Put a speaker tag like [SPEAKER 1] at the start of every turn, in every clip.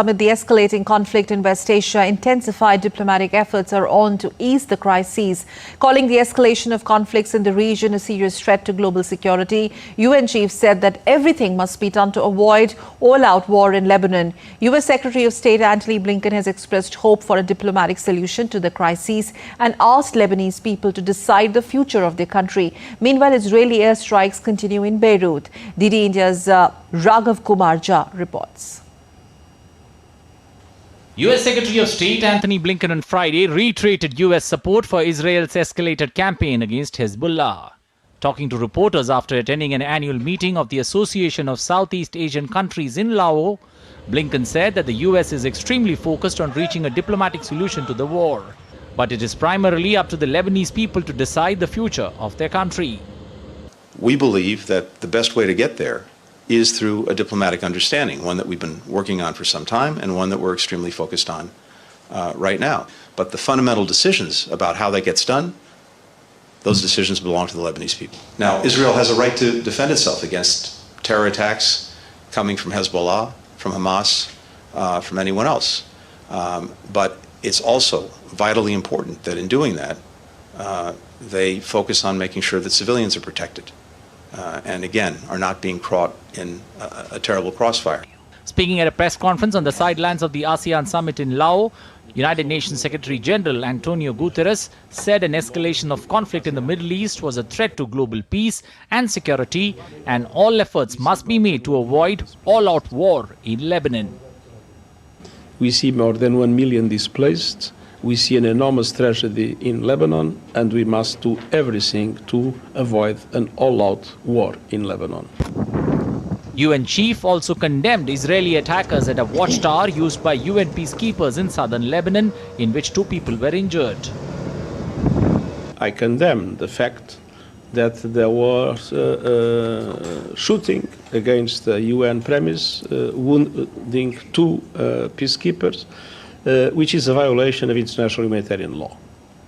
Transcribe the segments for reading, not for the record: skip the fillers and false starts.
[SPEAKER 1] Amid the escalating conflict in West Asia, intensified diplomatic efforts are on to ease the crises, calling the escalation of conflicts in the region a serious threat to global security. UN chief said that everything must be done to avoid all-out war in Lebanon. US Secretary of State Antony Blinken has expressed hope for a diplomatic solution to the crises and asked Lebanese people to decide the future of their country. Meanwhile, Israeli airstrikes continue in Beirut. DD India's Raghav Kumar Jha reports.
[SPEAKER 2] US Secretary of State Antony Blinken on Friday reiterated US support for Israel's escalated campaign against Hezbollah. Talking to reporters after attending an annual meeting of the Association of Southeast Asian Countries in Lahore, Blinken said that the US is extremely focused on reaching a diplomatic solution to the war. But it is primarily up to the Lebanese people to decide the future of their country.
[SPEAKER 3] We believe that the best way to get there is through a diplomatic understanding, one that we've been working on for some time and one that we're extremely focused on right now. But the fundamental decisions about how that gets done, those decisions belong to the Lebanese people. Now, Israel has a right to defend itself against terror attacks coming from Hezbollah, from Hamas, from anyone else. But it's also vitally important that in doing that, they focus on making sure that civilians are protected. And again, are not being caught in a terrible crossfire.
[SPEAKER 2] Speaking at a press conference on the sidelines of the ASEAN summit in Laos, United Nations Secretary General Antonio Guterres said an escalation of conflict in the Middle East was a threat to global peace and security, and all efforts must be made to avoid all-out war in Lebanon.
[SPEAKER 4] We see more than 1 million displaced. We see an enormous tragedy in Lebanon, and we must do everything to avoid an all-out war in Lebanon.
[SPEAKER 2] UN chief also condemned Israeli attackers at a watchtower used by UN peacekeepers in southern Lebanon, in which 2 people were injured.
[SPEAKER 4] I condemn the fact that there was shooting against the UN premise, wounding 2 peacekeepers, which is a violation of international humanitarian law.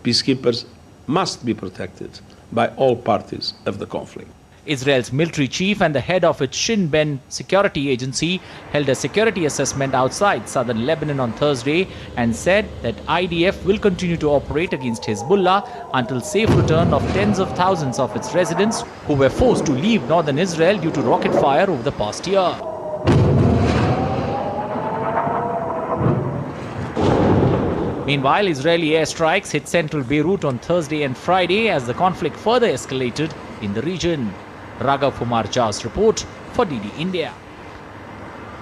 [SPEAKER 4] Peacekeepers must be protected by all parties of the conflict.
[SPEAKER 2] Israel's military chief and the head of its Shin Bet security agency held a security assessment outside southern Lebanon on Thursday and said that IDF will continue to operate against Hezbollah until safe return of tens of thousands of its residents who were forced to leave northern Israel due to rocket fire over the past year. Meanwhile, Israeli airstrikes hit central Beirut on Thursday and Friday as the conflict further escalated in the region. Raghav Kumar Jha's report for DD India.